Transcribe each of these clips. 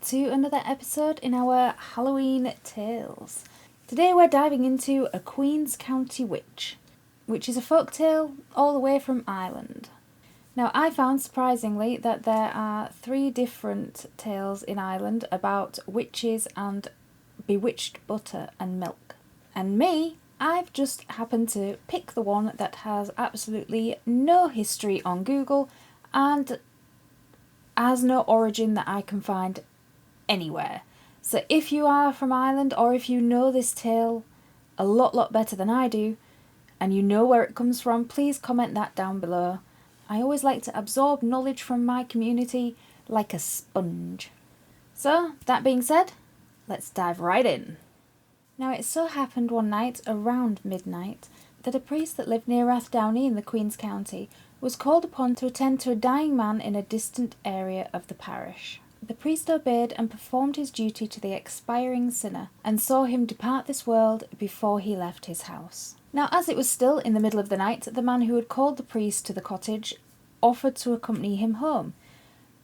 back to another episode in our Halloween tales. Today we're diving into A Queen's County Witch, which is a folktale all the way from Ireland. Now, I found surprisingly that there are 3 different tales in Ireland about witches and bewitched butter and milk. And me, I've just happened to pick the one that has absolutely no history on Google and has no origin that I can find anywhere. So if you are from Ireland, or if you know this tale a lot better than I do, and you know where it comes from, please comment that down below. I always like to absorb knowledge from my community like a sponge. So, that being said, let's dive right in. Now, it so happened one night around midnight that a priest that lived near Rathdowney in the Queen's County was called upon to attend to a dying man in a distant area of the parish. The priest obeyed and performed his duty to the expiring sinner, and saw him depart this world before he left his house. Now, as it was still in the middle of the night, the man who had called the priest to the cottage offered to accompany him home,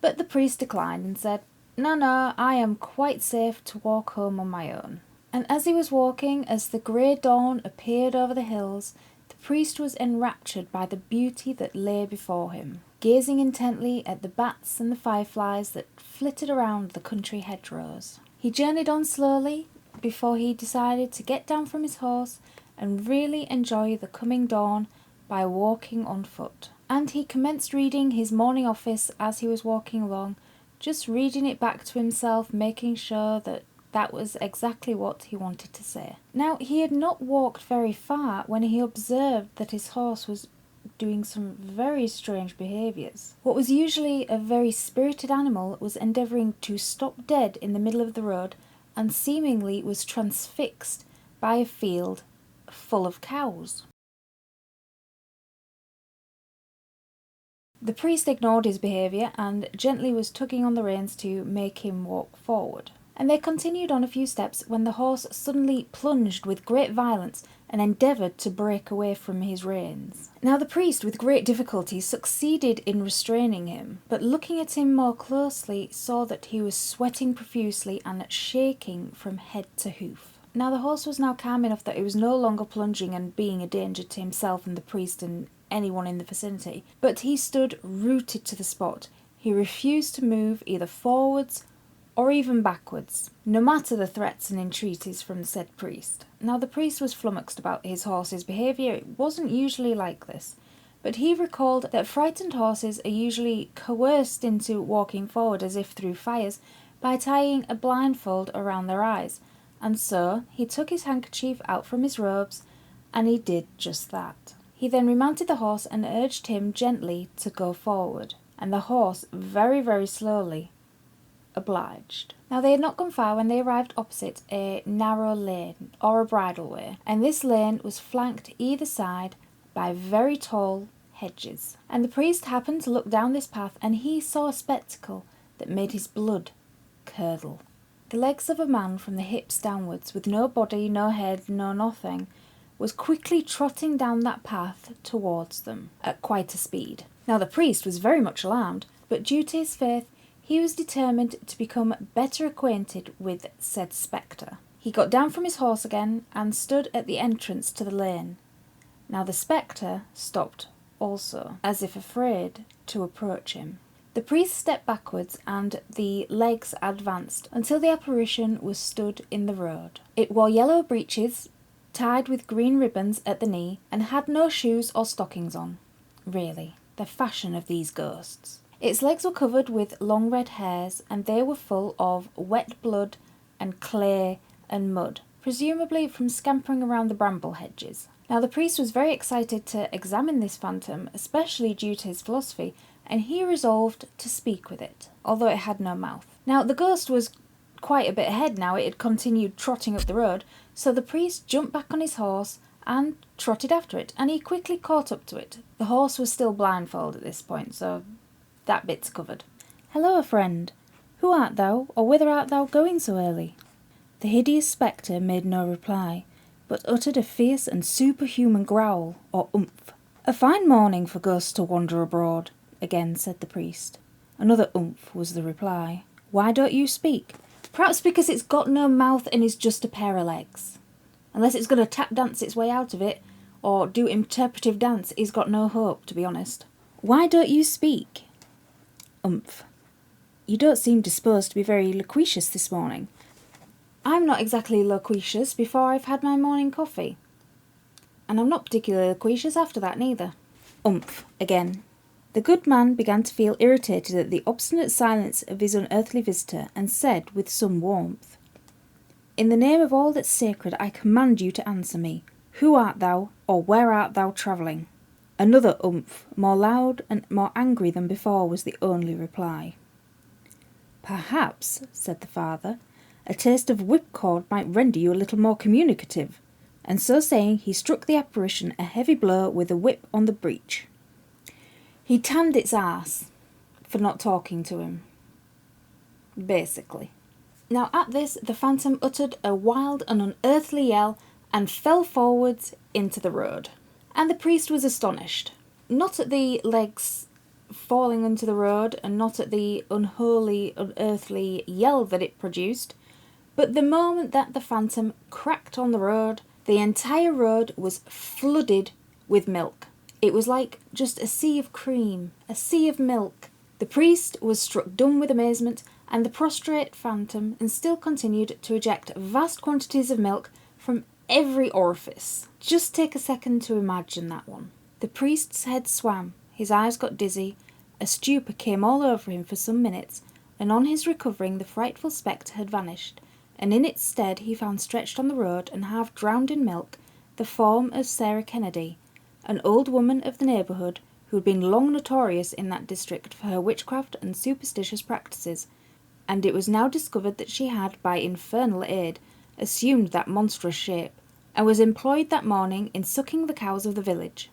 but the priest declined and said, No, I am quite safe to walk home on my own." And as he was walking, as the grey dawn appeared over the hills, the priest was enraptured by the beauty that lay before him, gazing intently at the bats and the fireflies that flitted around the country hedgerows. He journeyed on slowly before he decided to get down from his horse and really enjoy the coming dawn by walking on foot. And he commenced reading his morning office as he was walking along, just reading it back to himself, making sure that that was exactly what he wanted to say. Now, he had not walked very far when he observed that his horse was doing some very strange behaviours. What was usually a very spirited animal was endeavouring to stop dead in the middle of the road, and seemingly was transfixed by a field full of cows. The priest ignored his behaviour and gently was tugging on the reins to make him walk forward. And they continued on a few steps when the horse suddenly plunged with great violence and endeavoured to break away from his reins. Now the priest, with great difficulty, succeeded in restraining him, but looking at him more closely, saw that he was sweating profusely and shaking from head to hoof. Now the horse was now calm enough that he was no longer plunging and being a danger to himself and the priest and anyone in the vicinity, but he stood rooted to the spot. He refused to move either forwards or even backwards, no matter the threats and entreaties from the said priest. Now the priest was flummoxed about his horse's behaviour. It wasn't usually like this, but he recalled that frightened horses are usually coerced into walking forward as if through fires by tying a blindfold around their eyes, and so he took his handkerchief out from his robes, and he did just that. He then remounted the horse and urged him gently to go forward, and the horse very slowly obliged. Now they had not gone far when they arrived opposite a narrow lane, or a bridleway, and this lane was flanked either side by very tall hedges. And the priest happened to look down this path, and he saw a spectacle that made his blood curdle. The legs of a man from the hips downwards, with no body, no head, no nothing, was quickly trotting down that path towards them at quite a speed. Now the priest was very much alarmed, but due to his faith, he was determined to become better acquainted with said spectre. He got down from his horse again and stood at the entrance to the lane. Now the spectre stopped also, as if afraid to approach him. The priest stepped backwards and the legs advanced until the apparition was stood in the road. It wore yellow breeches, tied with green ribbons at the knee, and had no shoes or stockings on. Really, the fashion of these ghosts. Its legs were covered with long red hairs, and they were full of wet blood and clay and mud, presumably from scampering around the bramble hedges. Now the priest was very excited to examine this phantom, especially due to his philosophy, and he resolved to speak with it, although it had no mouth. Now the ghost was quite a bit ahead now. It had continued trotting up the road, so the priest jumped back on his horse and trotted after it, and he quickly caught up to it. The horse was still blindfolded at this point, so that bit's covered. "Hello, friend. Who art thou, or whither art thou going so early?" The hideous spectre made no reply, but uttered a fierce and superhuman growl, or oomph. "A fine morning for ghosts to wander abroad," again said the priest. Another oomph was the reply. Why don't you speak? Perhaps because it's got no mouth and is just a pair of legs. Unless it's going to tap dance its way out of it, or do interpretive dance, it's got no hope, to be honest. Why don't you speak? Umph. You don't seem disposed to be very loquacious this morning. I'm not exactly loquacious before I've had my morning coffee. And I'm not particularly loquacious after that neither. Umph, again. The good man began to feel irritated at the obstinate silence of his unearthly visitor, and said with some warmth, "In the name of all that's sacred, I command you to answer me. Who art thou, or where art thou travelling?" Another umph, more loud and more angry than before, was the only reply. "Perhaps," said the father, "a taste of whipcord might render you a little more communicative." And so saying, he struck the apparition a heavy blow with a whip on the breech. He tanned its arse for not talking to him, basically. Now at this, the phantom uttered a wild and unearthly yell and fell forwards into the road. And the priest was astonished, not at the legs falling into the road, and not at the unholy, unearthly yell that it produced, but the moment that the phantom cracked on the road, the entire road was flooded with milk. It was like just a sea of cream, a sea of milk. The priest was struck dumb with amazement, and the prostrate phantom and still continued to eject vast quantities of milk from every orifice. Just take a second to imagine that one. The priest's head swam, his eyes got dizzy, a stupor came all over him for some minutes, and on his recovering the frightful spectre had vanished, and in its stead he found stretched on the road and half drowned in milk the form of Sarah Kennedy, an old woman of the neighbourhood who had been long notorious in that district for her witchcraft and superstitious practices, and it was now discovered that she had, by infernal aid, assumed that monstrous shape, and was employed that morning in sucking the cows of the village.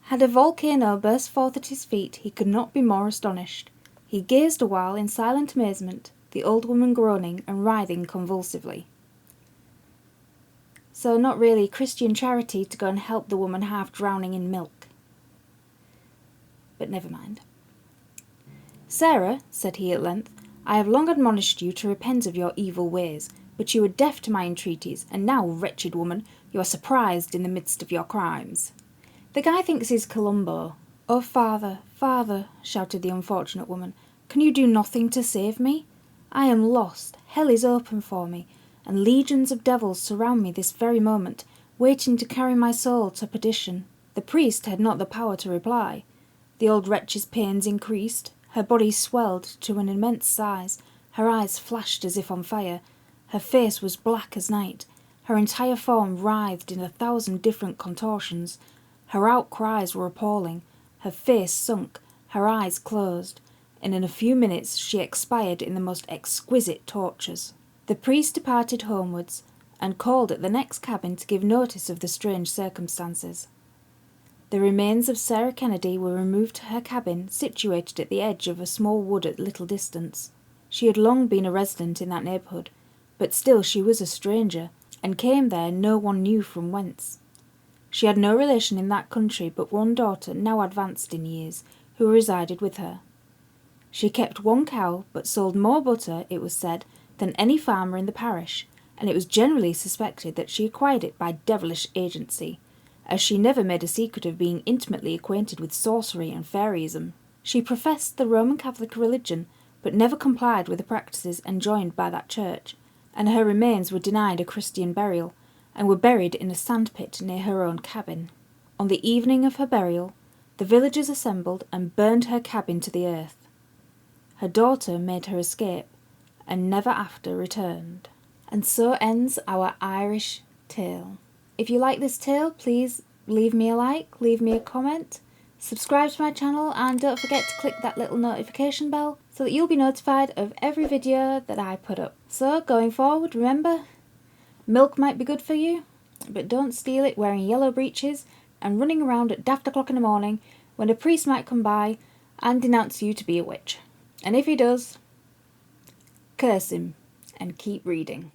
Had a volcano burst forth at his feet, he could not be more astonished. He gazed a while in silent amazement, the old woman groaning and writhing convulsively. So not really Christian charity to go and help the woman half drowning in milk. But never mind. "Sarah," said he at length, "I have long admonished you to repent of your evil ways, but you were deaf to my entreaties, and now, wretched woman, you are surprised in the midst of your crimes." The guy thinks he's Columbo. "Oh, father, father," shouted the unfortunate woman, "can you do nothing to save me? I am lost, hell is open for me, and legions of devils surround me this very moment, waiting to carry my soul to perdition." The priest had not the power to reply. The old wretch's pains increased, her body swelled to an immense size, her eyes flashed as if on fire, her face was black as night, her entire form writhed in 1,000 different contortions. Her outcries were appalling, her face sunk, her eyes closed, and in a few minutes she expired in the most exquisite tortures. The priest departed homewards, and called at the next cabin to give notice of the strange circumstances. The remains of Sarah Kennedy were removed to her cabin, situated at the edge of a small wood at little distance. She had long been a resident in that neighbourhood, but still she was a stranger, and came there no one knew from whence. She had no relation in that country but one daughter now advanced in years, who resided with her. She kept one cow, but sold more butter, it was said, than any farmer in the parish, and it was generally suspected that she acquired it by devilish agency, as she never made a secret of being intimately acquainted with sorcery and fairyism. She professed the Roman Catholic religion, but never complied with the practices enjoined by that church, and her remains were denied a Christian burial, and were buried in a sandpit near her own cabin. On the evening of her burial, the villagers assembled and burned her cabin to the earth. Her daughter made her escape, and never after returned. And so ends our Irish tale. If you like this tale, please leave me a like, leave me a comment, subscribe to my channel, and don't forget to click that little notification bell so that you'll be notified of every video that I put up. So going forward, remember, milk might be good for you, but don't steal it wearing yellow breeches and running around at daft o'clock in the morning when a priest might come by and denounce you to be a witch. And if he does, curse him and keep reading.